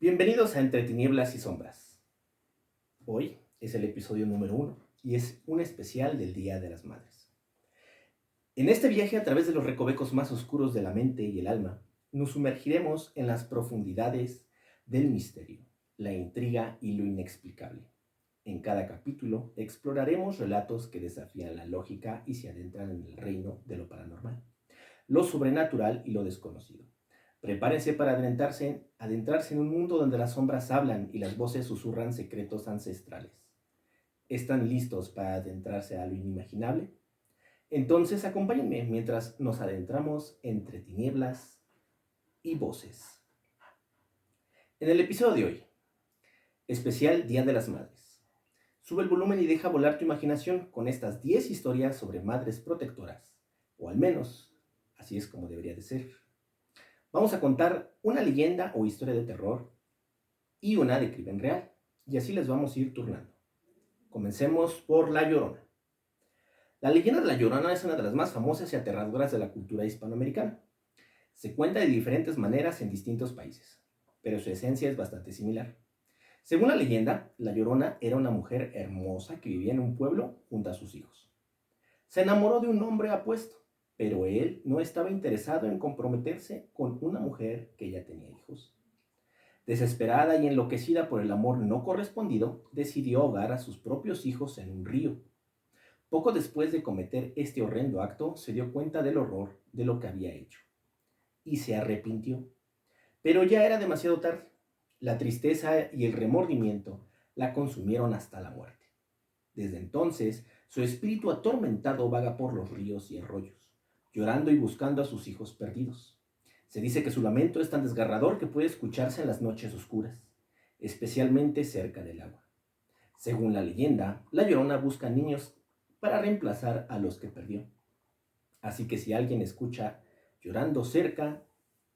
Bienvenidos a Entre Tinieblas y Sombras. Hoy es el episodio número 1 y es un especial del Día de las Madres. En este viaje a través de los recovecos más oscuros de la mente y el alma, nos sumergiremos en las profundidades del misterio, la intriga y lo inexplicable. En cada capítulo exploraremos relatos que desafían la lógica y se adentran en el reino de lo paranormal, lo sobrenatural y lo desconocido. Prepárense para adentrarse en un mundo donde las sombras hablan y las voces susurran secretos ancestrales. ¿Están listos para adentrarse a lo inimaginable? Entonces acompáñenme mientras nos adentramos entre tinieblas y voces. En el episodio de hoy, especial Día de las Madres. Sube el volumen y deja volar tu imaginación con estas 10 historias sobre madres protectoras, o al menos así es como debería de ser. Vamos a contar una leyenda o historia de terror y una de crimen real, y así les vamos a ir turnando. Comencemos por La Llorona. La leyenda de La Llorona es una de las más famosas y aterradoras de la cultura hispanoamericana. Se cuenta de diferentes maneras en distintos países, pero su esencia es bastante similar. Según la leyenda, La Llorona era una mujer hermosa que vivía en un pueblo junto a sus hijos. Se enamoró de un hombre apuesto, pero él no estaba interesado en comprometerse con una mujer que ya tenía hijos. Desesperada y enloquecida por el amor no correspondido, decidió ahogar a sus propios hijos en un río. Poco después de cometer este horrendo acto, se dio cuenta del horror de lo que había hecho y se arrepintió. Pero ya era demasiado tarde. La tristeza y el remordimiento la consumieron hasta la muerte. Desde entonces, su espíritu atormentado vaga por los ríos y arroyos, llorando y buscando a sus hijos perdidos. Se dice que su lamento es tan desgarrador que puede escucharse en las noches oscuras, especialmente cerca del agua. Según la leyenda, la Llorona busca niños para reemplazar a los que perdió. Así que si alguien escucha llorando cerca,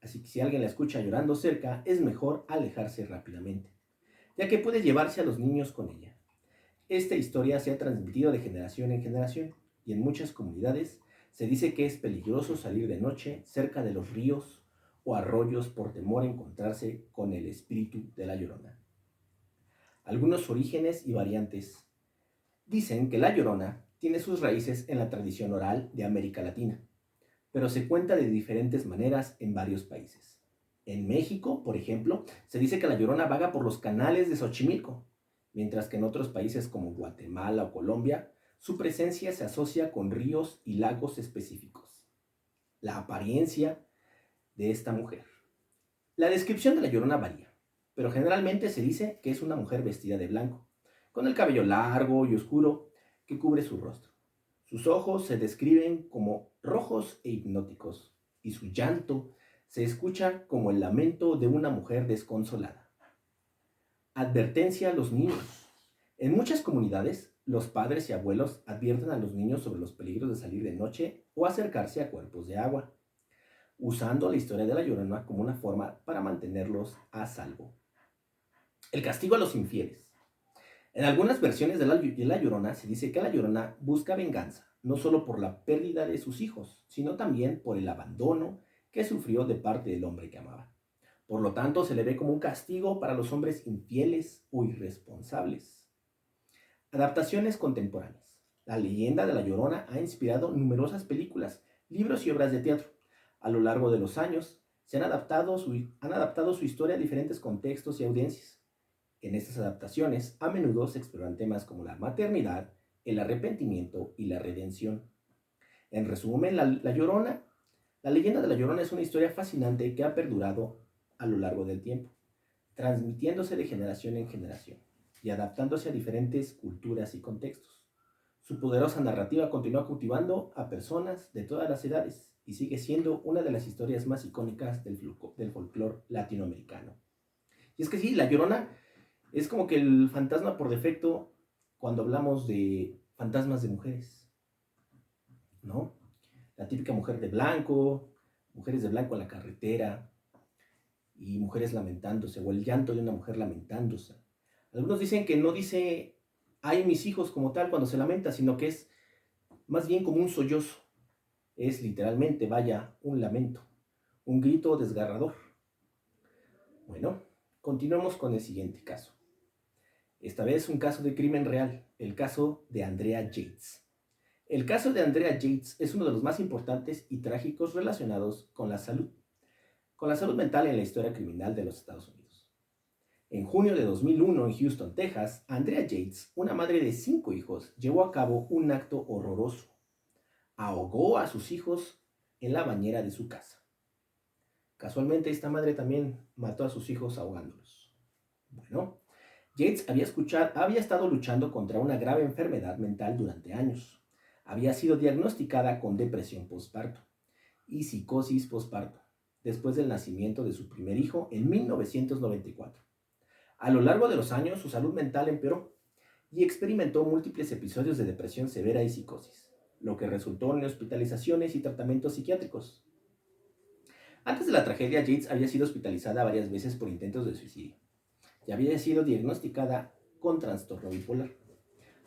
si alguien la escucha llorando cerca, es mejor alejarse rápidamente, ya que puede llevarse a los niños con ella. Esta historia se ha transmitido de generación en generación y en muchas comunidades se dice que es peligroso salir de noche cerca de los ríos o arroyos por temor a encontrarse con el espíritu de la Llorona. Algunos orígenes y variantes dicen que la Llorona tiene sus raíces en la tradición oral de América Latina, pero se cuenta de diferentes maneras en varios países. En México, por ejemplo, se dice que la Llorona vaga por los canales de Xochimilco, mientras que en otros países como Guatemala o Colombia, su presencia se asocia con ríos y lagos específicos. La apariencia de esta mujer. La descripción de la Llorona varía, pero generalmente se dice que es una mujer vestida de blanco, con el cabello largo y oscuro que cubre su rostro. Sus ojos se describen como rojos e hipnóticos, y su llanto se escucha como el lamento de una mujer desconsolada. Advertencia a los niños. En muchas comunidades, los padres y abuelos advierten a los niños sobre los peligros de salir de noche o acercarse a cuerpos de agua, usando la historia de la Llorona como una forma para mantenerlos a salvo. El castigo a los infieles. En algunas versiones de la Llorona se dice que la Llorona busca venganza, no solo por la pérdida de sus hijos, sino también por el abandono que sufrió de parte del hombre que amaba. Por lo tanto, se le ve como un castigo para los hombres infieles o irresponsables. Adaptaciones contemporáneas. La leyenda de la Llorona ha inspirado numerosas películas, libros y obras de teatro. A lo largo de los años, han adaptado su historia a diferentes contextos y audiencias. En estas adaptaciones, a menudo se exploran temas como la maternidad, el arrepentimiento y la redención. En resumen, la leyenda de la Llorona es una historia fascinante que ha perdurado a lo largo del tiempo, transmitiéndose de generación en generación y adaptándose a diferentes culturas y contextos. Su poderosa narrativa continúa cautivando a personas de todas las edades y sigue siendo una de las historias más icónicas del folclore latinoamericano. Y es que sí, la Llorona es como que el fantasma por defecto cuando hablamos de fantasmas de mujeres, ¿no? La típica mujer de blanco, mujeres de blanco en la carretera y mujeres lamentándose, o el llanto de una mujer lamentándose. Algunos dicen que no dice, ay, mis hijos como tal cuando se lamenta, sino que es más bien como un sollozo. Es literalmente, vaya, un lamento, un grito desgarrador. Bueno, Continuamos con el siguiente caso. Esta vez un caso de crimen real, el caso de Andrea Yates. El caso de Andrea Yates es uno de los más importantes y trágicos relacionados con la salud mental en la historia criminal de los Estados Unidos. En junio de 2001, en Houston, Texas, Andrea Yates, una madre de 5 hijos, llevó a cabo un acto horroroso. Ahogó a sus hijos en la bañera de su casa. Casualmente, esta madre también mató a sus hijos ahogándolos. Bueno, Yates había estado luchando contra una grave enfermedad mental durante años. Había sido diagnosticada con depresión postparto y psicosis postparto después del nacimiento de su primer hijo en 1994. A lo largo de los años, su salud mental empeoró y experimentó múltiples episodios de depresión severa y psicosis, lo que resultó en hospitalizaciones y tratamientos psiquiátricos. Antes de la tragedia, Yates había sido hospitalizada varias veces por intentos de suicidio y había sido diagnosticada con trastorno bipolar.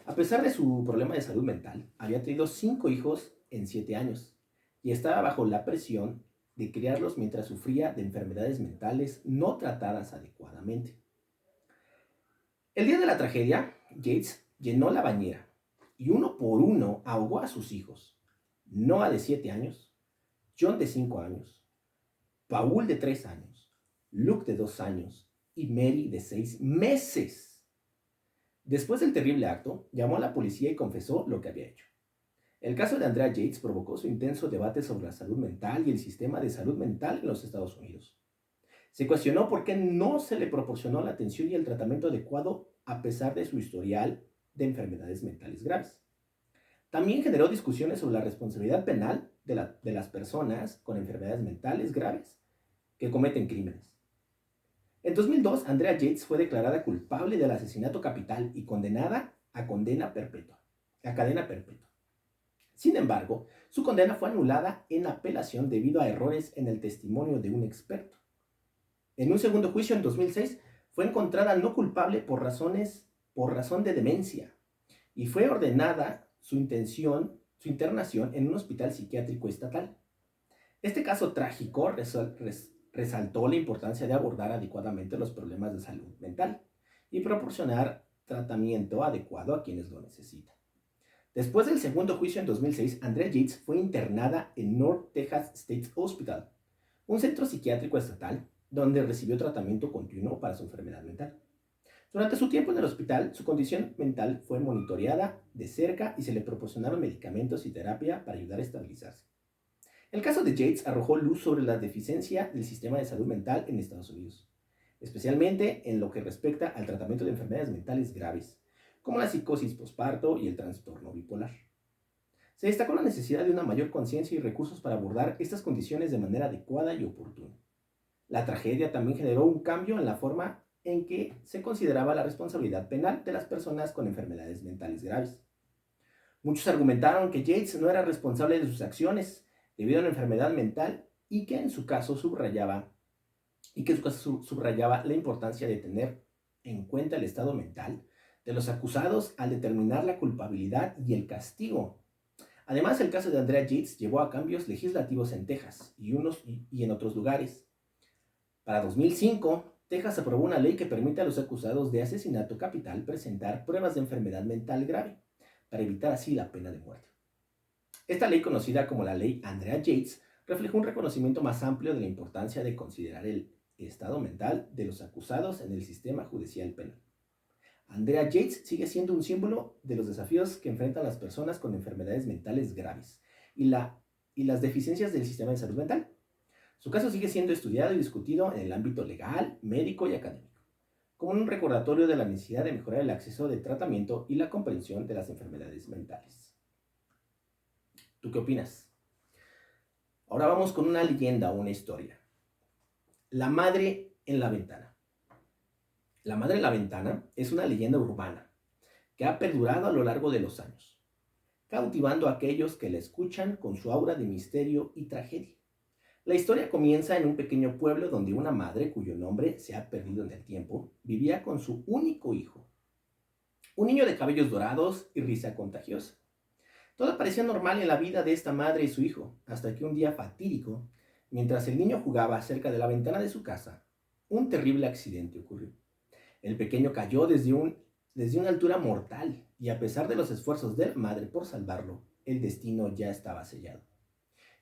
A pesar de su problema de salud mental, había tenido 5 hijos en 7 años y estaba bajo la presión de criarlos mientras sufría de enfermedades mentales no tratadas adecuadamente. El día de la tragedia, Yates llenó la bañera y uno por uno ahogó a sus hijos: Noah, de 7 años, John, de 5 años, Paul, de 3 años, Luke, de 2 años, y Mary, de 6 meses. Después del terrible acto, llamó a la policía y confesó lo que había hecho. El caso de Andrea Yates provocó su intenso debate sobre la salud mental y el sistema de salud mental en los Estados Unidos. Se cuestionó por qué no se le proporcionó la atención y el tratamiento adecuado a pesar de su historial de enfermedades mentales graves. También generó discusiones sobre la responsabilidad penal de las personas con enfermedades mentales graves que cometen crímenes. En 2002, Andrea Yates fue declarada culpable del asesinato capital y condenada a cadena perpetua. Sin embargo, su condena fue anulada en apelación debido a errores en el testimonio de un experto. En un segundo juicio en 2006, fue encontrada no culpable por razón de demencia y fue ordenada su internación en un hospital psiquiátrico estatal. Este caso trágico resaltó la importancia de abordar adecuadamente los problemas de salud mental y proporcionar tratamiento adecuado a quienes lo necesitan. Después del segundo juicio en 2006, Andrea Yates fue internada en North Texas State Hospital, un centro psiquiátrico estatal donde recibió tratamiento continuo para su enfermedad mental. Durante su tiempo en el hospital, su condición mental fue monitoreada de cerca y se le proporcionaron medicamentos y terapia para ayudar a estabilizarse. El caso de Yates arrojó luz sobre la deficiencia del sistema de salud mental en Estados Unidos, especialmente en lo que respecta al tratamiento de enfermedades mentales graves, como la psicosis posparto y el trastorno bipolar. Se destacó la necesidad de una mayor conciencia y recursos para abordar estas condiciones de manera adecuada y oportuna. La tragedia también generó un cambio en la forma en que se consideraba la responsabilidad penal de las personas con enfermedades mentales graves. Muchos argumentaron que Yates no era responsable de sus acciones debido a una enfermedad mental y que en su caso subrayaba la importancia de tener en cuenta el estado mental de los acusados al determinar la culpabilidad y el castigo. Además, el caso de Andrea Yates llevó a cambios legislativos en Texas y en otros lugares. Para 2005, Texas aprobó una ley que permite a los acusados de asesinato capital presentar pruebas de enfermedad mental grave, para evitar así la pena de muerte. Esta ley, conocida como la Ley Andrea Yates, reflejó un reconocimiento más amplio de la importancia de considerar el estado mental de los acusados en el sistema judicial penal. Andrea Yates sigue siendo un símbolo de los desafíos que enfrentan las personas con enfermedades mentales graves y las deficiencias del sistema de salud mental. Su caso sigue siendo estudiado y discutido en el ámbito legal, médico y académico, como un recordatorio de la necesidad de mejorar el acceso de tratamiento y la comprensión de las enfermedades mentales. ¿Tú qué opinas? Ahora vamos con una leyenda o una historia. La madre en la ventana. La madre en la ventana es una leyenda urbana que ha perdurado a lo largo de los años, cautivando a aquellos que la escuchan con su aura de misterio y tragedia. La historia comienza en un pequeño pueblo donde una madre, cuyo nombre se ha perdido en el tiempo, vivía con su único hijo, un niño de cabellos dorados y risa contagiosa. Todo parecía normal en la vida de esta madre y su hijo, hasta que un día fatídico, mientras el niño jugaba cerca de la ventana de su casa, un terrible accidente ocurrió. El pequeño cayó desde una altura mortal y a pesar de los esfuerzos de la madre por salvarlo, el destino ya estaba sellado.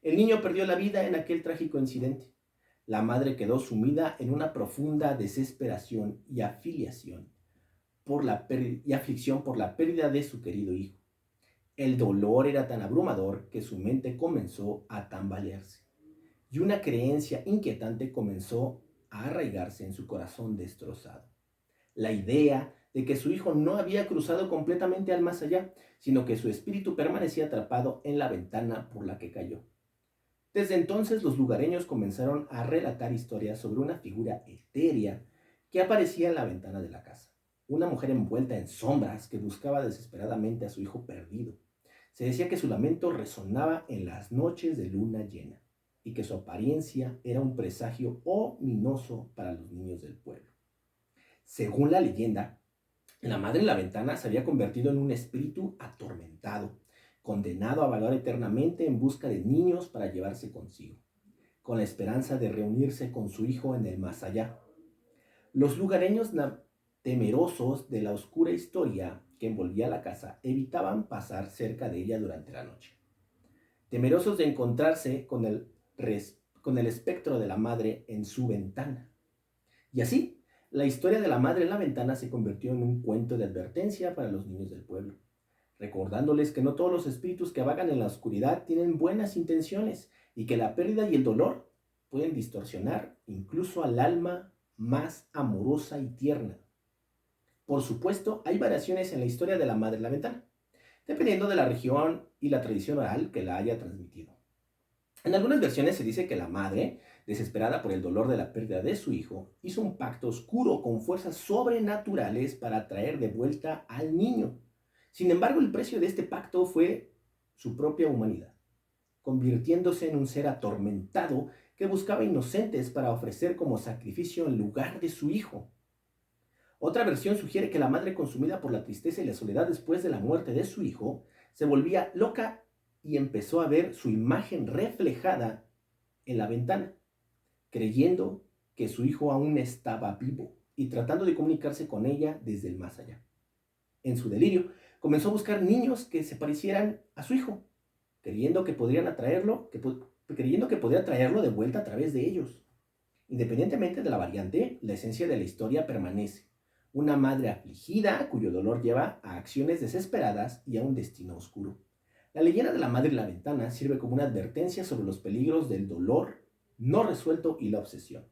El niño perdió la vida en aquel trágico incidente. La madre quedó sumida en una profunda desesperación y aflicción por la pérdida de su querido hijo. El dolor era tan abrumador que su mente comenzó a tambalearse y una creencia inquietante comenzó a arraigarse en su corazón destrozado. La idea de que su hijo no había cruzado completamente al más allá, sino que su espíritu permanecía atrapado en la ventana por la que cayó. Desde entonces los lugareños comenzaron a relatar historias sobre una figura etérea que aparecía en la ventana de la casa. Una mujer envuelta en sombras que buscaba desesperadamente a su hijo perdido. Se decía que su lamento resonaba en las noches de luna llena y que su apariencia era un presagio ominoso para los niños del pueblo. Según la leyenda, la madre en la ventana se había convertido en un espíritu atormentado, condenado a vagar eternamente en busca de niños para llevarse consigo, con la esperanza de reunirse con su hijo en el más allá. Los lugareños, temerosos de la oscura historia que envolvía la casa, evitaban pasar cerca de ella durante la noche, temerosos de encontrarse con el espectro de la madre en su ventana. Y así, la historia de la madre en la ventana se convirtió en un cuento de advertencia para los niños del pueblo, recordándoles que no todos los espíritus que vagan en la oscuridad tienen buenas intenciones y que la pérdida y el dolor pueden distorsionar incluso al alma más amorosa y tierna. Por supuesto, hay variaciones en la historia de la madre en la ventana, dependiendo de la región y la tradición oral que la haya transmitido. En algunas versiones se dice que la madre, desesperada por el dolor de la pérdida de su hijo, hizo un pacto oscuro con fuerzas sobrenaturales para traer de vuelta al niño. Sin embargo, el precio de este pacto fue su propia humanidad, convirtiéndose en un ser atormentado que buscaba inocentes para ofrecer como sacrificio en lugar de su hijo. Otra versión sugiere que la madre, consumida por la tristeza y la soledad después de la muerte de su hijo, se volvía loca y empezó a ver su imagen reflejada en la ventana, creyendo que su hijo aún estaba vivo y tratando de comunicarse con ella desde el más allá. En su delirio, comenzó a buscar niños que se parecieran a su hijo, creyendo que podría traerlo de vuelta a través de ellos. Independientemente de la variante, la esencia de la historia permanece. Una madre afligida cuyo dolor lleva a acciones desesperadas y a un destino oscuro. La leyenda de la madre en la ventana sirve como una advertencia sobre los peligros del dolor no resuelto y la obsesión,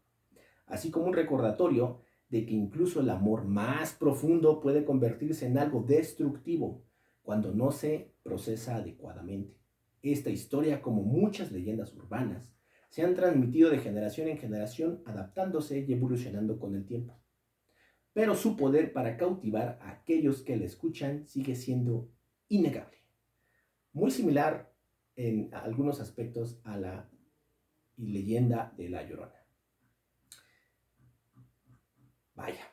así como un recordatorio de que incluso el amor más profundo puede convertirse en algo destructivo cuando no se procesa adecuadamente. Esta historia, como muchas leyendas urbanas, se han transmitido de generación en generación, adaptándose y evolucionando con el tiempo. Pero su poder para cautivar a aquellos que la escuchan sigue siendo innegable. Muy similar en algunos aspectos a la leyenda de La Llorona. Vaya.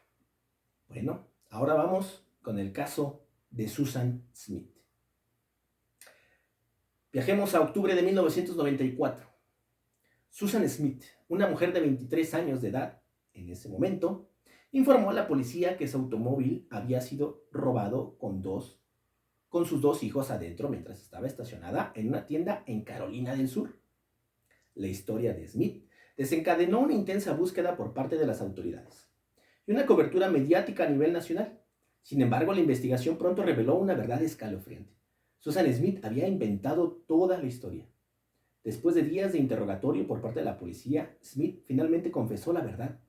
Bueno, ahora vamos con el caso de Susan Smith. Viajemos a octubre de 1994. Susan Smith, una mujer de 23 años de edad, en ese momento, informó a la policía que su automóvil había sido robado con sus dos hijos adentro mientras estaba estacionada en una tienda en Carolina del Sur. La historia de Smith desencadenó una intensa búsqueda por parte de las autoridades y una cobertura mediática a nivel nacional. Sin embargo, la investigación pronto reveló una verdad escalofriante. Susan Smith había inventado toda la historia. Después de días de interrogatorio por parte de la policía, Smith finalmente confesó la verdad.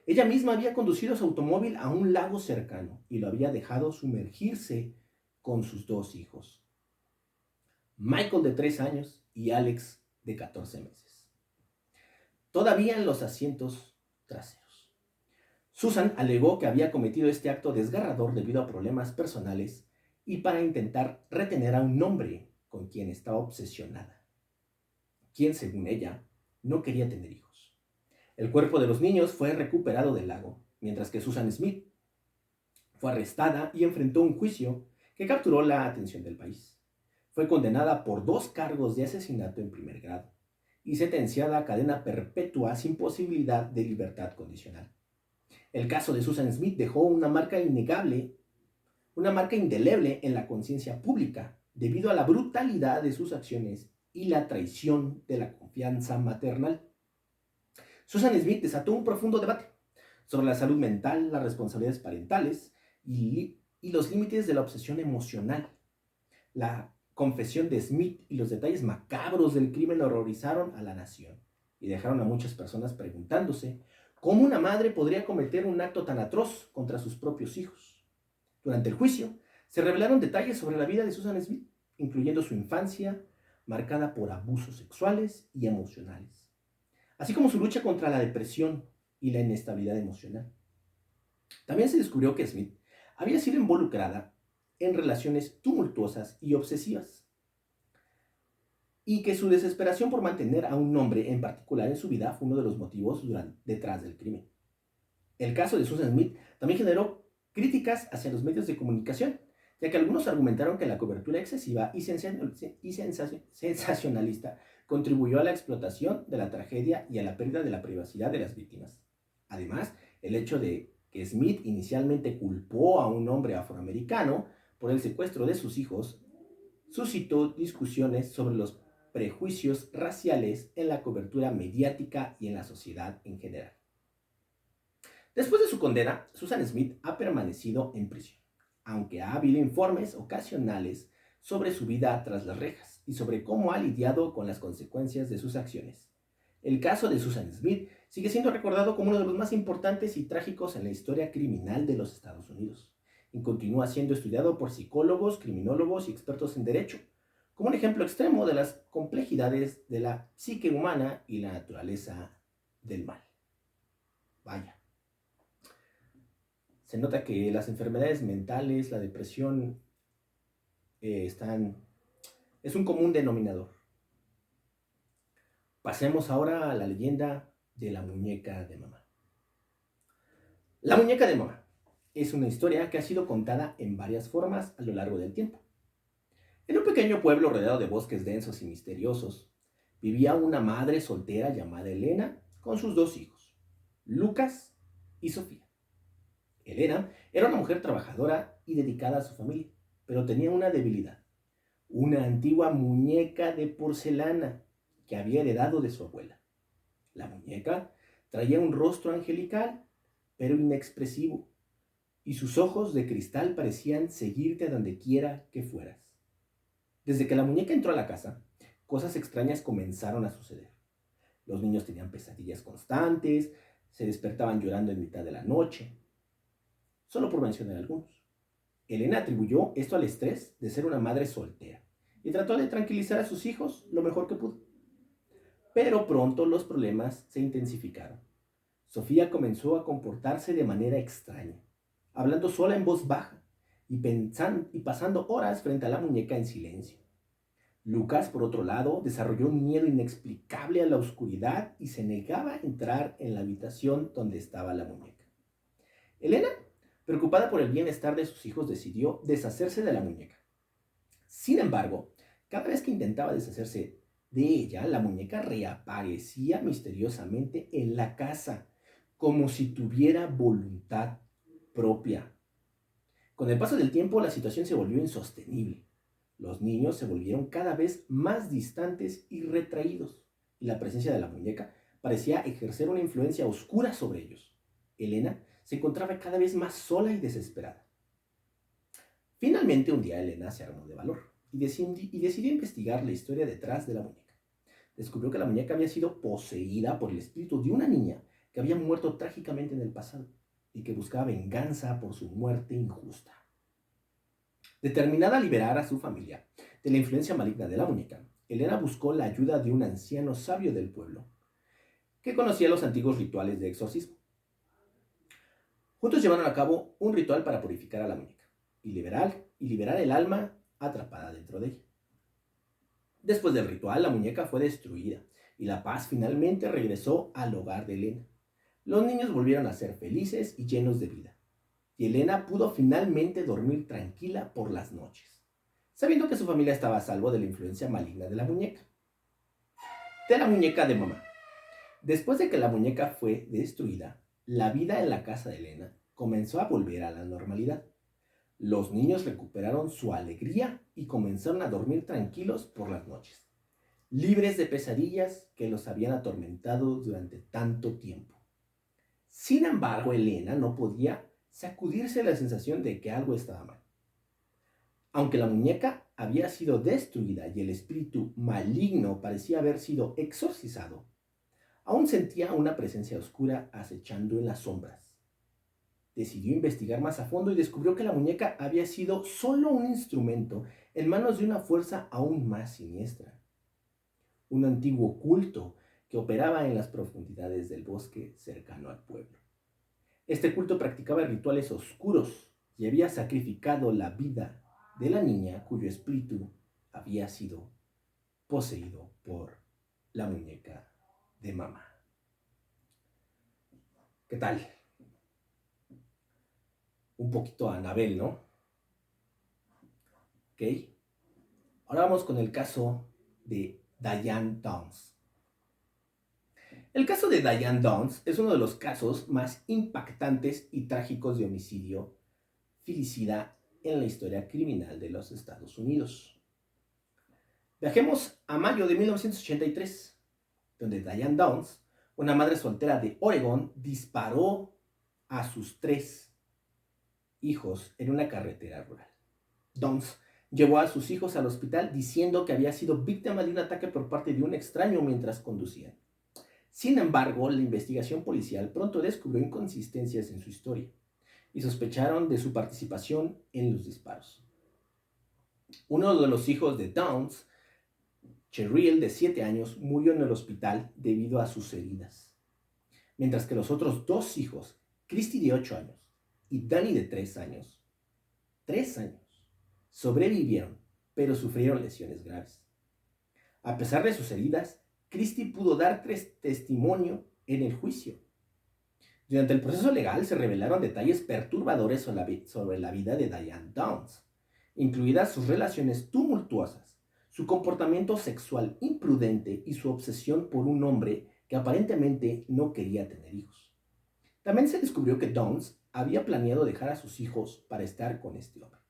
Ella misma había conducido su automóvil a un lago cercano y lo había dejado sumergirse con sus dos hijos, Michael de 3 años y Alex de 14 meses, todavía en los asientos traseros. Susan alegó que había cometido este acto desgarrador debido a problemas personales y para intentar retener a un hombre con quien estaba obsesionada, quien, según ella, no quería tener hijos. El cuerpo de los niños fue recuperado del lago, mientras que Susan Smith fue arrestada y enfrentó un juicio que capturó la atención del país. Fue condenada por 2 cargos de asesinato en primer grado y sentenciada a cadena perpetua sin posibilidad de libertad condicional. El caso de Susan Smith dejó una marca innegable, una marca indeleble en la conciencia pública debido a la brutalidad de sus acciones y la traición de la confianza maternal. Susan Smith desató un profundo debate sobre la salud mental, las responsabilidades parentales y los límites de la obsesión emocional. La confesión de Smith y los detalles macabros del crimen horrorizaron a la nación y dejaron a muchas personas preguntándose cómo una madre podría cometer un acto tan atroz contra sus propios hijos. Durante el juicio, se revelaron detalles sobre la vida de Susan Smith, incluyendo su infancia, marcada por abusos sexuales y emocionales, así como su lucha contra la depresión y la inestabilidad emocional. También se descubrió que Smith había sido involucrada en relaciones tumultuosas y obsesivas, y que su desesperación por mantener a un hombre en particular en su vida fue uno de los motivos detrás del crimen. El caso de Susan Smith también generó críticas hacia los medios de comunicación, ya que algunos argumentaron que la cobertura excesiva y sensacionalista contribuyó a la explotación de la tragedia y a la pérdida de la privacidad de las víctimas. Además, el hecho de que Smith inicialmente culpó a un hombre afroamericano por el secuestro de sus hijos suscitó discusiones sobre los prejuicios raciales en la cobertura mediática y en la sociedad en general. Después de su condena, Susan Smith ha permanecido en prisión, aunque ha habido informes ocasionales sobre su vida tras las rejas y sobre cómo ha lidiado con las consecuencias de sus acciones. El caso de Susan Smith sigue siendo recordado como uno de los más importantes y trágicos en la historia criminal de los Estados Unidos, y continúa siendo estudiado por psicólogos, criminólogos y expertos en derecho, como un ejemplo extremo de las complejidades de la psique humana y la naturaleza del mal. Vaya. Se nota que las enfermedades mentales, la depresión, es un común denominador. Pasemos ahora a la leyenda de la muñeca de mamá. La muñeca de mamá es una historia que ha sido contada en varias formas a lo largo del tiempo. En un pequeño pueblo rodeado de bosques densos y misteriosos, vivía una madre soltera llamada Elena con sus 2 hijos, Lucas y Sofía. Elena era una mujer trabajadora y dedicada a su familia, pero tenía una debilidad: una antigua muñeca de porcelana que había heredado de su abuela. La muñeca traía un rostro angelical, pero inexpresivo, y sus ojos de cristal parecían seguirte a donde quiera que fueras. Desde que la muñeca entró a la casa, cosas extrañas comenzaron a suceder. Los niños tenían pesadillas constantes, se despertaban llorando en mitad de la noche, solo por mencionar algunos. Elena atribuyó esto al estrés de ser una madre soltera y trató de tranquilizar a sus hijos lo mejor que pudo. Pero pronto los problemas se intensificaron. Sofía comenzó a comportarse de manera extraña, hablando sola en voz baja y pasando horas frente a la muñeca en silencio. Lucas, por otro lado, desarrolló un miedo inexplicable a la oscuridad y se negaba a entrar en la habitación donde estaba la muñeca. Elena, preocupada por el bienestar de sus hijos, decidió deshacerse de la muñeca. Sin embargo, cada vez que intentaba deshacerse de ella, la muñeca reaparecía misteriosamente en la casa, como si tuviera voluntad propia. Con el paso del tiempo, la situación se volvió insostenible. Los niños se volvieron cada vez más distantes y retraídos, y la presencia de la muñeca parecía ejercer una influencia oscura sobre ellos. Elena se encontraba cada vez más sola y desesperada. Finalmente, un día Elena se armó de valor y decidió investigar la historia detrás de la muñeca. Descubrió que la muñeca había sido poseída por el espíritu de una niña que había muerto trágicamente en el pasado y que buscaba venganza por su muerte injusta. Determinada a liberar a su familia de la influencia maligna de la muñeca, Elena buscó la ayuda de un anciano sabio del pueblo que conocía los antiguos rituales de exorcismo. Juntos llevaron a cabo un ritual para purificar a la muñeca y liberar el alma atrapada dentro de ella. Después del ritual, la muñeca fue destruida y la paz finalmente regresó al hogar de Elena. Los niños volvieron a ser felices y llenos de vida, y Elena pudo finalmente dormir tranquila por las noches, sabiendo que su familia estaba a salvo de la influencia maligna de la muñeca. De la muñeca de mamá. Después de que la muñeca fue destruida, la vida en la casa de Elena comenzó a volver a la normalidad. Los niños recuperaron su alegría y comenzaron a dormir tranquilos por las noches, libres de pesadillas que los habían atormentado durante tanto tiempo. Sin embargo, Elena no podía sacudirse la sensación de que algo estaba mal. Aunque la muñeca había sido destruida y el espíritu maligno parecía haber sido exorcizado, aún sentía una presencia oscura acechando en las sombras. Decidió investigar más a fondo y descubrió que la muñeca había sido solo un instrumento en manos de una fuerza aún más siniestra. Un antiguo culto que operaba en las profundidades del bosque cercano al pueblo. Este culto practicaba rituales oscuros y había sacrificado la vida de la niña cuyo espíritu había sido poseído por la muñeca de mamá. ¿Qué tal? Un poquito Annabelle, ¿no? ¿Ok? Ahora vamos con el caso de Diane Downs. El caso de Diane Downs es uno de los casos más impactantes y trágicos de homicidio filicida en la historia criminal de los Estados Unidos. Viajemos a mayo de 1983, donde Diane Downs, una madre soltera de Oregon, disparó a sus 3 hijos en una carretera rural. Downs llevó a sus hijos al hospital diciendo que había sido víctima de un ataque por parte de un extraño mientras conducían. Sin embargo, la investigación policial pronto descubrió inconsistencias en su historia y sospecharon de su participación en los disparos. Uno de los hijos de Downs, Cheryl, de 7 años, murió en el hospital debido a sus heridas, mientras que los otros 2 hijos, Christy de 8 años y Danny de 3 años, sobrevivieron, pero sufrieron lesiones graves. A pesar de sus heridas, Christy pudo dar testimonio en el juicio. Durante el proceso legal se revelaron detalles perturbadores sobre la vida de Diane Downs, incluidas sus relaciones tumultuosas, su comportamiento sexual imprudente y su obsesión por un hombre que aparentemente no quería tener hijos. También se descubrió que Downs había planeado dejar a sus hijos para estar con este hombre.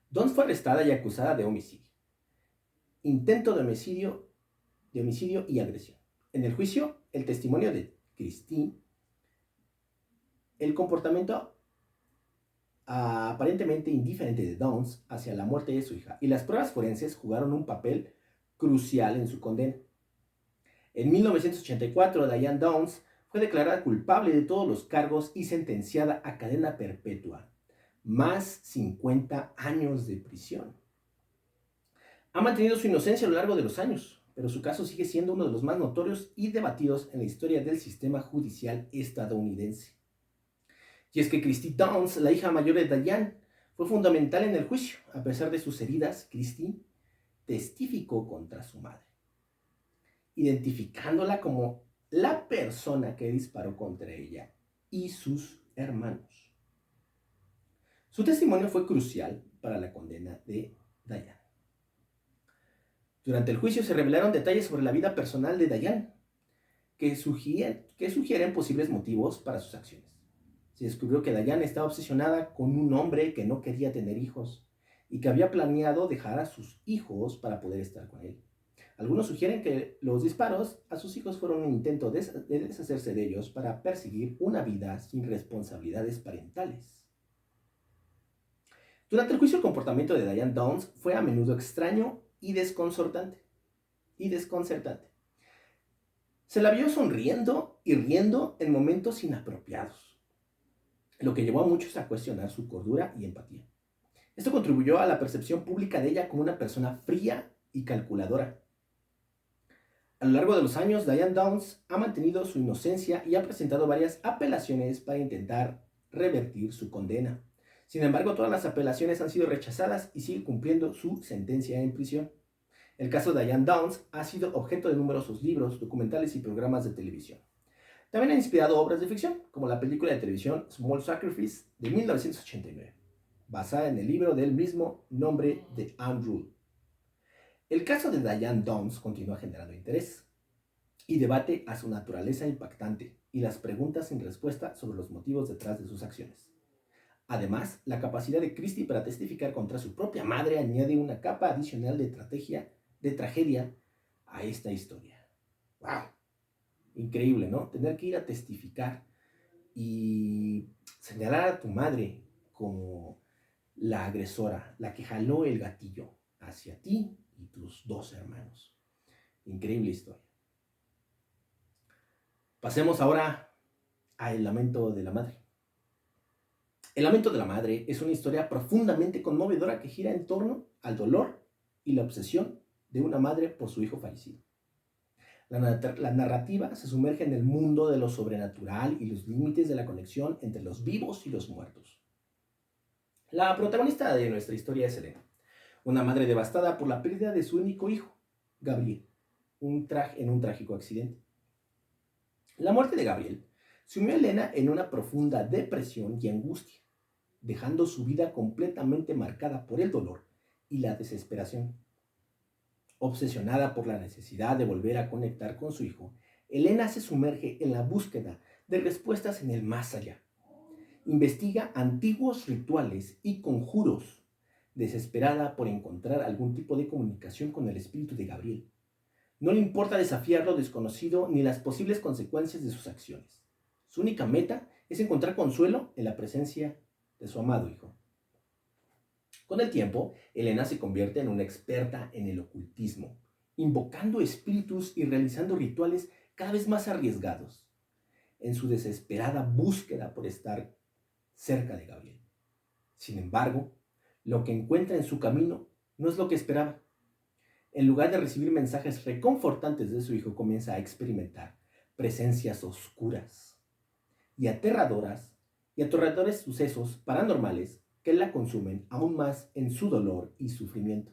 Downs fue arrestada y acusada de homicidio, intento de homicidio y agresión. En el juicio, el testimonio de Christine, el comportamiento aparentemente indiferente de Downs hacia la muerte de su hija y las pruebas forenses jugaron un papel crucial en su condena. En 1984, Diane Downs fue declarada culpable de todos los cargos y sentenciada a cadena perpetua, más 50 años de prisión. Ha mantenido su inocencia a lo largo de los años, pero su caso sigue siendo uno de los más notorios y debatidos en la historia del sistema judicial estadounidense. Y es que Christy Downs, la hija mayor de Diane, fue fundamental en el juicio. A pesar de sus heridas, Christy testificó contra su madre, identificándola como la persona que disparó contra ella y sus hermanos. Su testimonio fue crucial para la condena de Diane. Durante el juicio se revelaron detalles sobre la vida personal de Diane que sugieren posibles motivos para sus acciones. Se descubrió que Diane estaba obsesionada con un hombre que no quería tener hijos y que había planeado dejar a sus hijos para poder estar con él. Algunos sugieren que los disparos a sus hijos fueron un intento de deshacerse de ellos para perseguir una vida sin responsabilidades parentales. Durante el juicio, el comportamiento de Diane Downs fue a menudo extraño y desconcertante. Se la vio sonriendo y riendo en momentos inapropiados, lo que llevó a muchos a cuestionar su cordura y empatía. Esto contribuyó a la percepción pública de ella como una persona fría y calculadora. A lo largo de los años, Diane Downs ha mantenido su inocencia y ha presentado varias apelaciones para intentar revertir su condena. Sin embargo, todas las apelaciones han sido rechazadas y sigue cumpliendo su sentencia en prisión. El caso de Diane Downs ha sido objeto de numerosos libros, documentales y programas de televisión. También ha inspirado obras de ficción, como la película de televisión Small Sacrifice de 1989, basada en el libro del mismo nombre de Ann Rule. El caso de Diane Downs continúa generando interés y debate a su naturaleza impactante y las preguntas sin respuesta sobre los motivos detrás de sus acciones. Además, la capacidad de Christie para testificar contra su propia madre añade una capa adicional de tragedia a esta historia. ¡Wow! Increíble, ¿no? Tener que ir a testificar y señalar a tu madre como la agresora, la que jaló el gatillo hacia ti y tus dos hermanos. Increíble historia. Pasemos ahora a El lamento de la madre. El lamento de la madre es una historia profundamente conmovedora que gira en torno al dolor y la obsesión de una madre por su hijo fallecido. La narrativa se sumerge en el mundo de lo sobrenatural y los límites de la conexión entre los vivos y los muertos. La protagonista de nuestra historia es Elena, una madre devastada por la pérdida de su único hijo, Gabriel, en un trágico accidente. La muerte de Gabriel sumió a Elena en una profunda depresión y angustia, dejando su vida completamente marcada por el dolor y la desesperación. Obsesionada por la necesidad de volver a conectar con su hijo, Elena se sumerge en la búsqueda de respuestas en el más allá. Investiga antiguos rituales y conjuros, desesperada por encontrar algún tipo de comunicación con el espíritu de Gabriel. No le importa desafiar lo desconocido ni las posibles consecuencias de sus acciones. Su única meta es encontrar consuelo en la presencia de su amado hijo. Con el tiempo, Elena se convierte en una experta en el ocultismo, invocando espíritus y realizando rituales cada vez más arriesgados, en su desesperada búsqueda por estar cerca de Gabriel. Sin embargo, lo que encuentra en su camino no es lo que esperaba. En lugar de recibir mensajes reconfortantes de su hijo, comienza a experimentar presencias oscuras y aterradores sucesos paranormales que la consumen aún más en su dolor y sufrimiento.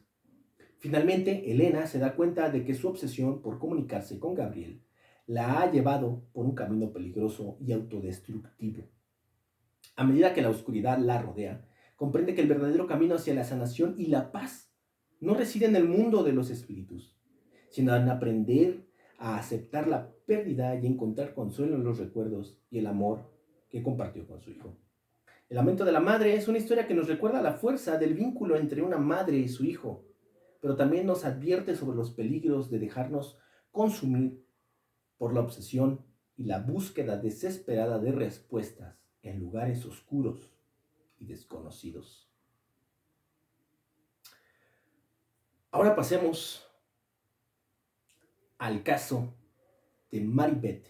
Finalmente, Elena se da cuenta de que su obsesión por comunicarse con Gabriel la ha llevado por un camino peligroso y autodestructivo. A medida que la oscuridad la rodea, comprende que el verdadero camino hacia la sanación y la paz no reside en el mundo de los espíritus, sino en aprender a aceptar la pérdida y encontrar consuelo en los recuerdos y el amor que compartió con su hijo. El lamento de la madre es una historia que nos recuerda la fuerza del vínculo entre una madre y su hijo, pero también nos advierte sobre los peligros de dejarnos consumir por la obsesión y la búsqueda desesperada de respuestas en lugares oscuros y desconocidos. Ahora pasemos al caso de Mary Beth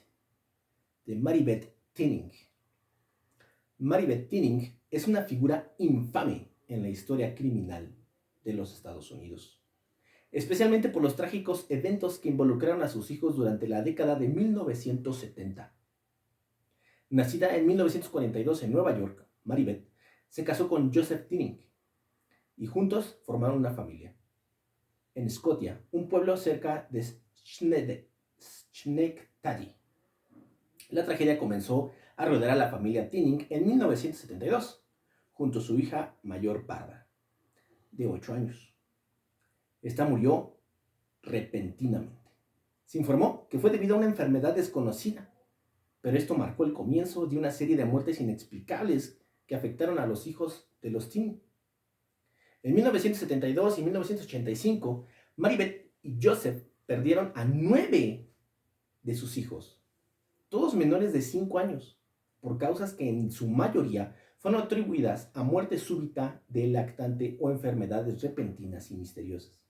Tinning. Mary Beth Tinning es una figura infame en la historia criminal de los Estados Unidos, especialmente por los trágicos eventos que involucraron a sus hijos durante la década de 1970. Nacida en 1942 en Nueva York, Mary Beth se casó con Joseph Tinning y juntos formaron una familia. En Escocia, un pueblo cerca de Schenectady. La tragedia comenzó a rodear a la familia Tinning en 1972, junto a su hija mayor Barbara, de 8 años. Esta murió repentinamente. Se informó que fue debido a una enfermedad desconocida, pero esto marcó el comienzo de una serie de muertes inexplicables que afectaron a los hijos de los Tinning. En 1972 y 1985, Mary Beth y Joseph perdieron a 9 de sus hijos, todos menores de 5 años, por causas que en su mayoría fueron atribuidas a muerte súbita del lactante o enfermedades repentinas y misteriosas.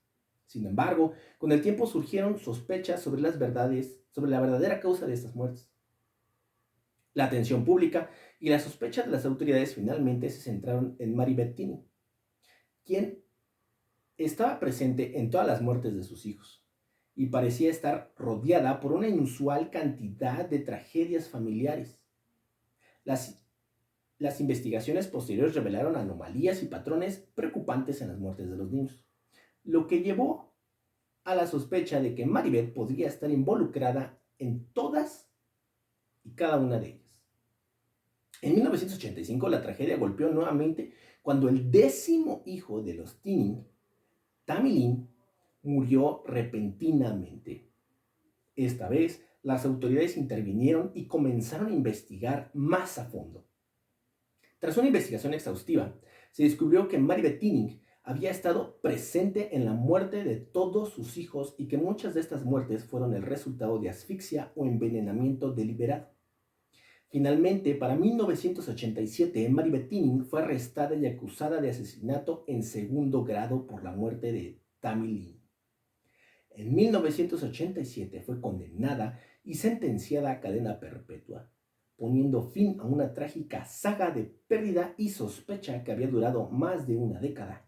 Sin embargo, con el tiempo surgieron sospechas sobre la verdadera causa de estas muertes. La atención pública y las sospechas de las autoridades finalmente se centraron en Mary Beth Tinning, quien estaba presente en todas las muertes de sus hijos y parecía estar rodeada por una inusual cantidad de tragedias familiares. Las investigaciones posteriores revelaron anomalías y patrones preocupantes en las muertes de los niños, lo que llevó a la sospecha de que Mary Beth podría estar involucrada en todas y cada una de ellas. En 1985 la tragedia golpeó nuevamente cuando el 10º hijo de los Tinning, Tammy Lynn, murió repentinamente. Esta vez, las autoridades intervinieron y comenzaron a investigar más a fondo. Tras una investigación exhaustiva, se descubrió que Mary Beth Tinning había estado presente en la muerte de todos sus hijos y que muchas de estas muertes fueron el resultado de asfixia o envenenamiento deliberado. Finalmente, para 1987, Mary Beth Tinning fue arrestada y acusada de asesinato en segundo grado por la muerte de Tammy Lynn. En 1987 fue condenada y sentenciada a cadena perpetua, poniendo fin a una trágica saga de pérdida y sospecha que había durado más de una década.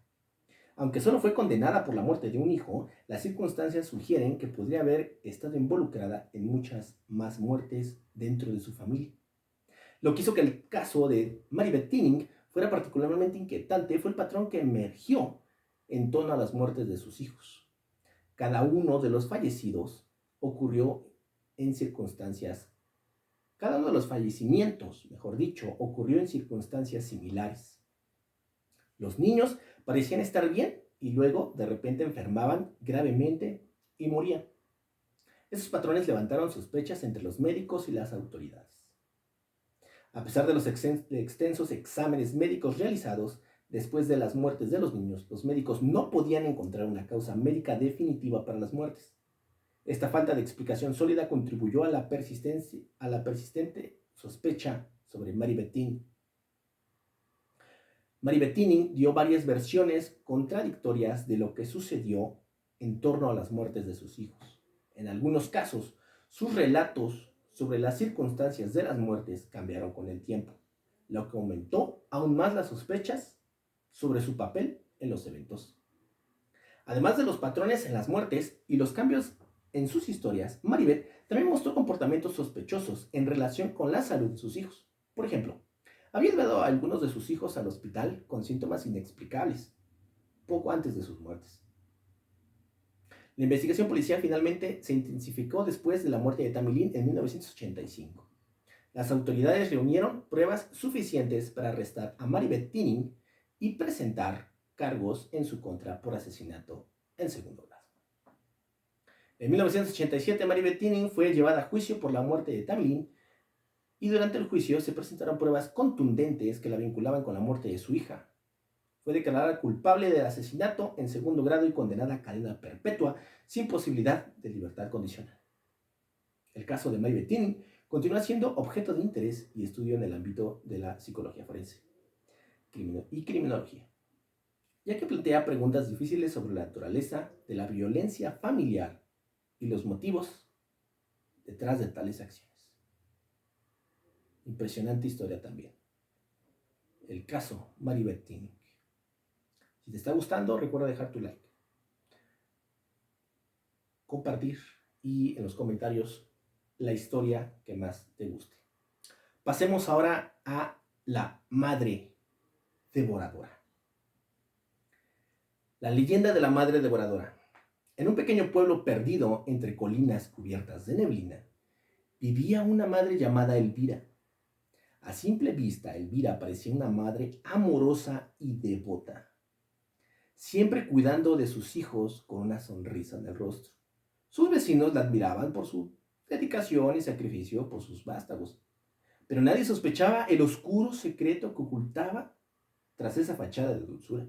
Aunque solo fue condenada por la muerte de un hijo, las circunstancias sugieren que podría haber estado involucrada en muchas más muertes dentro de su familia. Lo que hizo que el caso de Mary Beth Tinning fuera particularmente inquietante fue el patrón que emergió en torno a las muertes de sus hijos. Cada uno de los fallecidos ocurrió en circunstancias, cada uno de los fallecimientos, mejor dicho, ocurrió en circunstancias similares. Los niños parecían estar bien y luego de repente enfermaban gravemente y morían. Esos patrones levantaron sospechas entre los médicos y las autoridades. A pesar de los extensos exámenes médicos realizados, después de las muertes de los niños, los médicos no podían encontrar una causa médica definitiva para las muertes. Esta falta de explicación sólida contribuyó a la persistente sospecha sobre Mary Beth Tinning. Mary Beth Tinning dio varias versiones contradictorias de lo que sucedió en torno a las muertes de sus hijos. En algunos casos, sus relatos sobre las circunstancias de las muertes cambiaron con el tiempo, lo que aumentó aún más las sospechas sobre su papel en los eventos. Además de los patrones en las muertes y los cambios en sus historias, Mary Beth también mostró comportamientos sospechosos en relación con la salud de sus hijos. Por ejemplo, había llevado a algunos de sus hijos al hospital con síntomas inexplicables, poco antes de sus muertes. La investigación policial finalmente se intensificó después de la muerte de Tammy Lynn en 1985. Las autoridades reunieron pruebas suficientes para arrestar a Mary Beth Tinning y presentar cargos en su contra por asesinato en segundo grado. En 1987, Mary Beth Tinning fue llevada a juicio por la muerte de Tammy Lynn y durante el juicio se presentaron pruebas contundentes que la vinculaban con la muerte de su hija. Fue declarada culpable del asesinato en segundo grado y condenada a cadena perpetua sin posibilidad de libertad condicional. El caso de Mary Beth Tinning continúa siendo objeto de interés y estudio en el ámbito de la psicología forense y criminología, ya que plantea preguntas difíciles sobre la naturaleza de la violencia familiar y los motivos detrás de tales acciones. Impresionante historia también. El caso Mary Beth Tinning. Si te está gustando, recuerda dejar tu like, compartir y en los comentarios la historia que más te guste. Pasemos ahora a la madre devoradora. La leyenda de la madre devoradora. En un pequeño pueblo perdido entre colinas cubiertas de neblina, vivía una madre llamada Elvira. A simple vista, Elvira parecía una madre amorosa y devota, siempre cuidando de sus hijos con una sonrisa en el rostro. Sus vecinos la admiraban por su dedicación y sacrificio por sus vástagos, pero nadie sospechaba el oscuro secreto que ocultaba tras esa fachada de dulzura.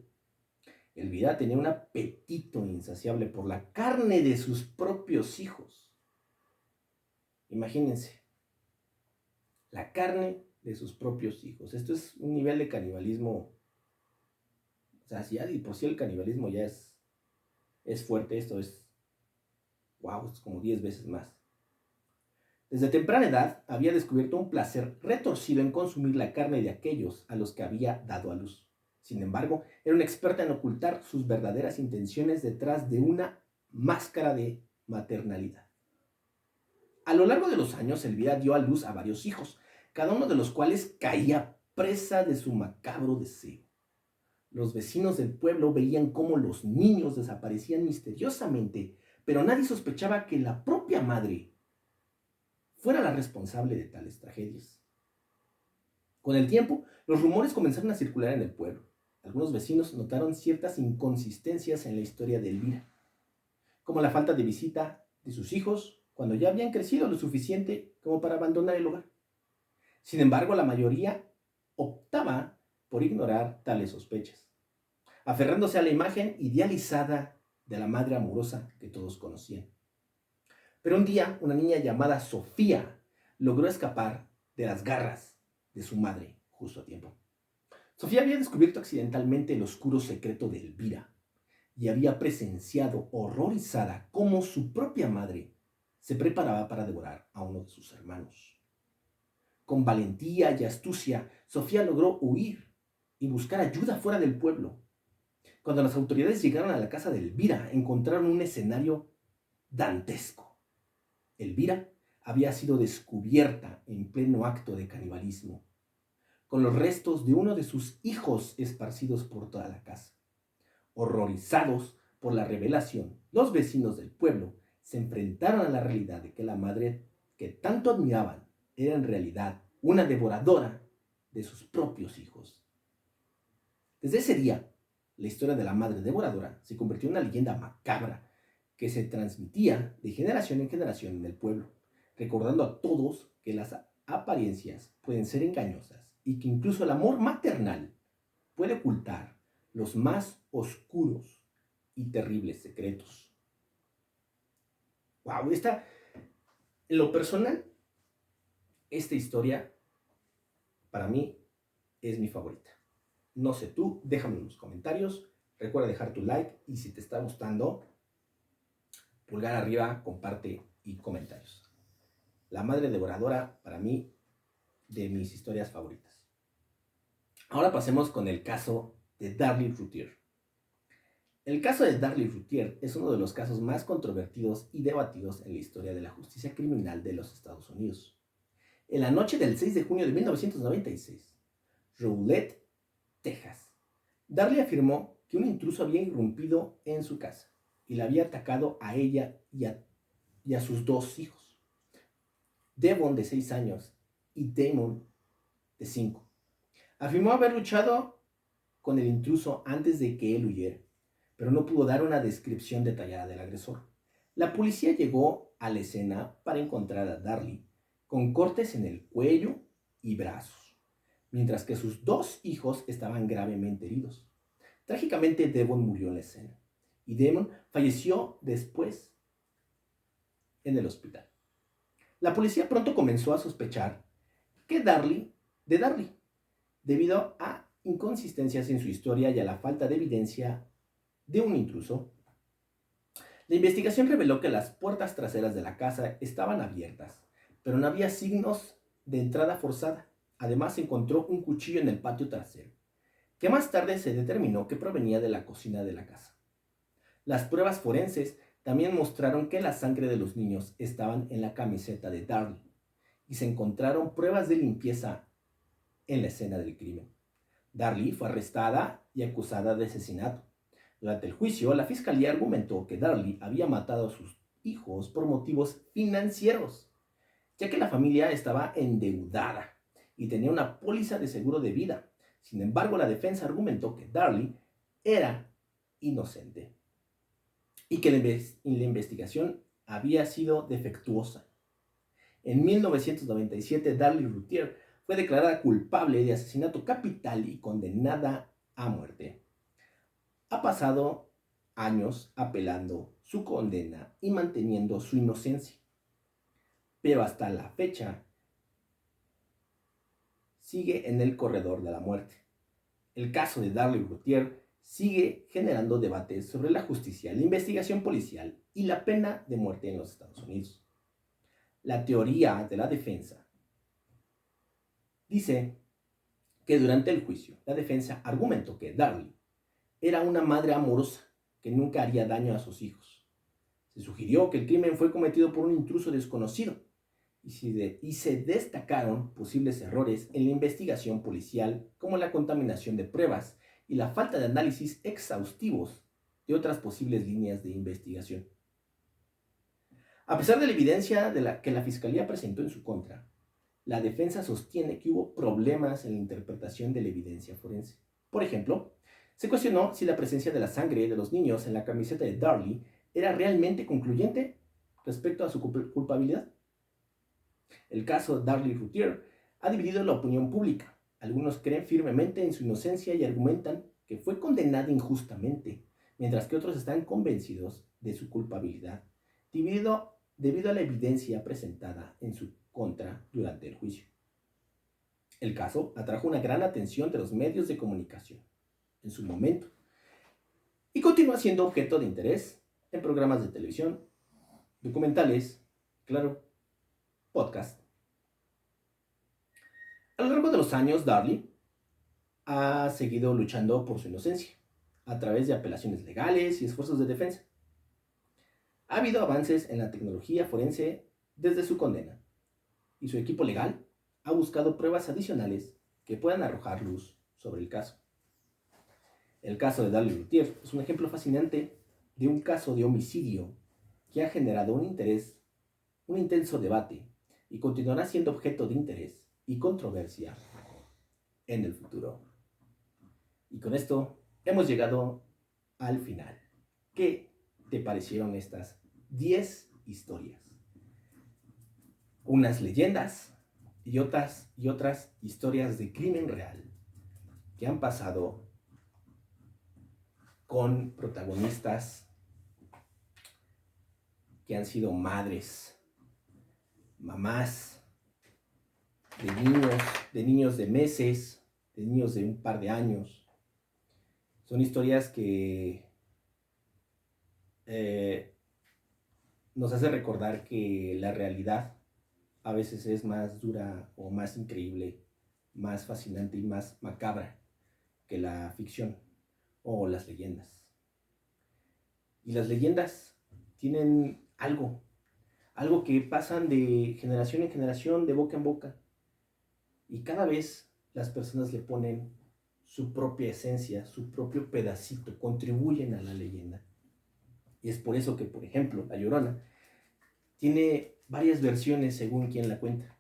Elvira tenía un apetito insaciable por la carne de sus propios hijos. Imagínense, la carne de sus propios hijos. Esto es un nivel de canibalismo. O sea, si ya por sí el canibalismo ya es fuerte, esto es, wow, es como 10 veces más. Desde temprana edad había descubierto un placer retorcido en consumir la carne de aquellos a los que había dado a luz. Sin embargo, era una experta en ocultar sus verdaderas intenciones detrás de una máscara de maternalidad. A lo largo de los años, Elvira dio a luz a varios hijos, cada uno de los cuales caía presa de su macabro deseo. Los vecinos del pueblo veían cómo los niños desaparecían misteriosamente, pero nadie sospechaba que la propia madre fuera la responsable de tales tragedias. Con el tiempo, los rumores comenzaron a circular en el pueblo. Algunos vecinos notaron ciertas inconsistencias en la historia de Elvira, como la falta de visita de sus hijos cuando ya habían crecido lo suficiente como para abandonar el hogar. Sin embargo, la mayoría optaba por ignorar tales sospechas, aferrándose a la imagen idealizada de la madre amorosa que todos conocían. Pero un día, una niña llamada Sofía logró escapar de las garras de su madre justo a tiempo. Sofía había descubierto accidentalmente el oscuro secreto de Elvira y había presenciado horrorizada cómo su propia madre se preparaba para devorar a uno de sus hermanos. Con valentía y astucia, Sofía logró huir y buscar ayuda fuera del pueblo. Cuando las autoridades llegaron a la casa de Elvira, encontraron un escenario dantesco. Elvira había sido descubierta en pleno acto de canibalismo, con los restos de uno de sus hijos esparcidos por toda la casa. Horrorizados por la revelación, los vecinos del pueblo se enfrentaron a la realidad de que la madre que tanto admiraban era en realidad una devoradora de sus propios hijos. Desde ese día, la historia de la madre devoradora se convirtió en una leyenda macabra que se transmitía de generación en generación en el pueblo, recordando a todos que las apariencias pueden ser engañosas y que incluso el amor maternal puede ocultar los más oscuros y terribles secretos. Wow, en lo personal, esta historia para mí es mi favorita. No sé tú, déjame en los comentarios. Recuerda dejar tu like y si te está gustando, pulgar arriba, comparte y comentarios. La madre devoradora, para mí, de mis historias favoritas. Ahora pasemos con el caso de Darlie Routier. El caso de Darlie Routier es uno de los casos más controvertidos y debatidos en la historia de la justicia criminal de los Estados Unidos. En la noche del 6 de junio de 1996, Rowlett, Texas, Darlie afirmó que un intruso había irrumpido en su casa y la había atacado a ella y a sus dos hijos, Devon de 6 años y Damon de 5. Afirmó haber luchado con el intruso antes de que él huyera, pero no pudo dar una descripción detallada del agresor. La policía llegó a la escena para encontrar a Darlie con cortes en el cuello y brazos, mientras que sus dos hijos estaban gravemente heridos. Trágicamente, Devon murió en la escena y Damon falleció después en el hospital. La policía pronto comenzó a sospechar de Darlie, debido a inconsistencias en su historia y a la falta de evidencia de un intruso. La investigación reveló que las puertas traseras de la casa estaban abiertas, pero no había signos de entrada forzada. Además, se encontró un cuchillo en el patio trasero, que más tarde se determinó que provenía de la cocina de la casa. Las pruebas forenses también mostraron que la sangre de los niños estaban en la camiseta de Darlie y se encontraron pruebas de limpieza en la escena del crimen. Darlie fue arrestada y acusada de asesinato. Durante el juicio, la fiscalía argumentó que Darlie había matado a sus hijos por motivos financieros, ya que la familia estaba endeudada y tenía una póliza de seguro de vida. Sin embargo, la defensa argumentó que Darlie era inocente y que la investigación había sido defectuosa. En 1997, Darlie Routier fue declarada culpable de asesinato capital y condenada a muerte. Ha pasado años apelando su condena y manteniendo su inocencia, pero hasta la fecha sigue en el corredor de la muerte. El caso de Darlie Routier sigue generando debates sobre la justicia, la investigación policial y la pena de muerte en los Estados Unidos. La teoría de la defensa dice que durante el juicio, la defensa argumentó que Darlie era una madre amorosa que nunca haría daño a sus hijos. Se sugirió que el crimen fue cometido por un intruso desconocido y se destacaron posibles errores en la investigación policial, como la contaminación de pruebas y la falta de análisis exhaustivos de otras posibles líneas de investigación. A pesar de la evidencia que la fiscalía presentó en su contra, la defensa sostiene que hubo problemas en la interpretación de la evidencia forense. Por ejemplo, se cuestionó si la presencia de la sangre de los niños en la camiseta de Darlie era realmente concluyente respecto a su culpabilidad. El caso Darlie Routier ha dividido la opinión pública. Algunos creen firmemente en su inocencia y argumentan que fue condenada injustamente, mientras que otros están convencidos de su culpabilidad debido a la evidencia presentada en su contra durante el juicio. El caso atrajo una gran atención de los medios de comunicación en su momento y continúa siendo objeto de interés en programas de televisión, documentales, claro, podcast. A lo largo de los años, Darlie ha seguido luchando por su inocencia a través de apelaciones legales y esfuerzos de defensa. Ha habido avances en la tecnología forense desde su condena, y su equipo legal ha buscado pruebas adicionales que puedan arrojar luz sobre el caso. El caso de Darlie Routier es un ejemplo fascinante de un caso de homicidio que ha generado un intenso debate y continuará siendo objeto de interés y controversia en el futuro. Y con esto hemos llegado al final. ¿Qué te parecieron estas 10 historias? Unas leyendas y otras historias de crimen real que han pasado con protagonistas que han sido madres, mamás, de niños de meses, de niños de un par de años. Son historias que nos hace recordar que la realidad a veces es más dura o más increíble, más fascinante y más macabra que la ficción o las leyendas. Y las leyendas tienen algo que pasan de generación en generación, de boca en boca. Y cada vez las personas le ponen su propia esencia, su propio pedacito, contribuyen a la leyenda. Y es por eso que, por ejemplo, La Llorona tiene varias versiones según quien la cuenta,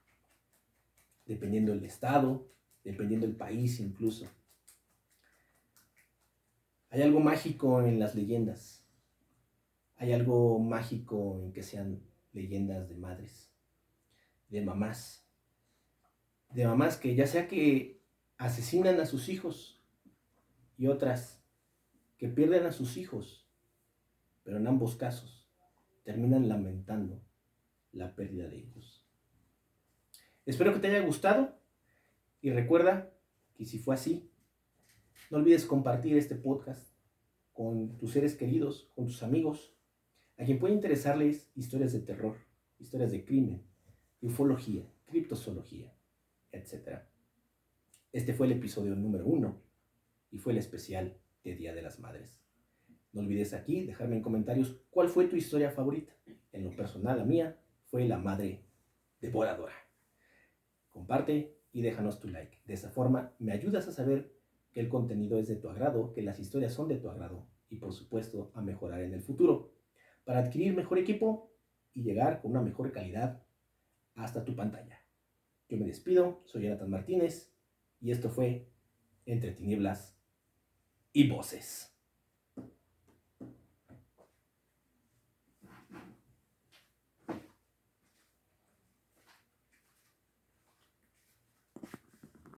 dependiendo del estado, dependiendo del país incluso. Hay algo mágico en las leyendas. Hay algo mágico en que sean leyendas de madres, de mamás que ya sea que asesinan a sus hijos y otras que pierden a sus hijos, pero en ambos casos terminan lamentando la pérdida de ellos. Espero que te haya gustado y recuerda que si fue así, no olvides compartir este podcast con tus seres queridos, con tus amigos, a quien puede interesarles historias de terror, historias de crimen, ufología, criptozoología, etc. Este fue el episodio número 1 y fue el especial de Día de las Madres. No olvides aquí dejarme en comentarios cuál fue tu historia favorita. En lo personal, la mía fue la madre devoradora. Comparte y déjanos tu like. De esa forma me ayudas a saber que el contenido es de tu agrado, que las historias son de tu agrado y por supuesto a mejorar en el futuro para adquirir mejor equipo y llegar con una mejor calidad hasta tu pantalla. Yo me despido, soy Jonathan Martínez y esto fue Entre Tinieblas y Voces.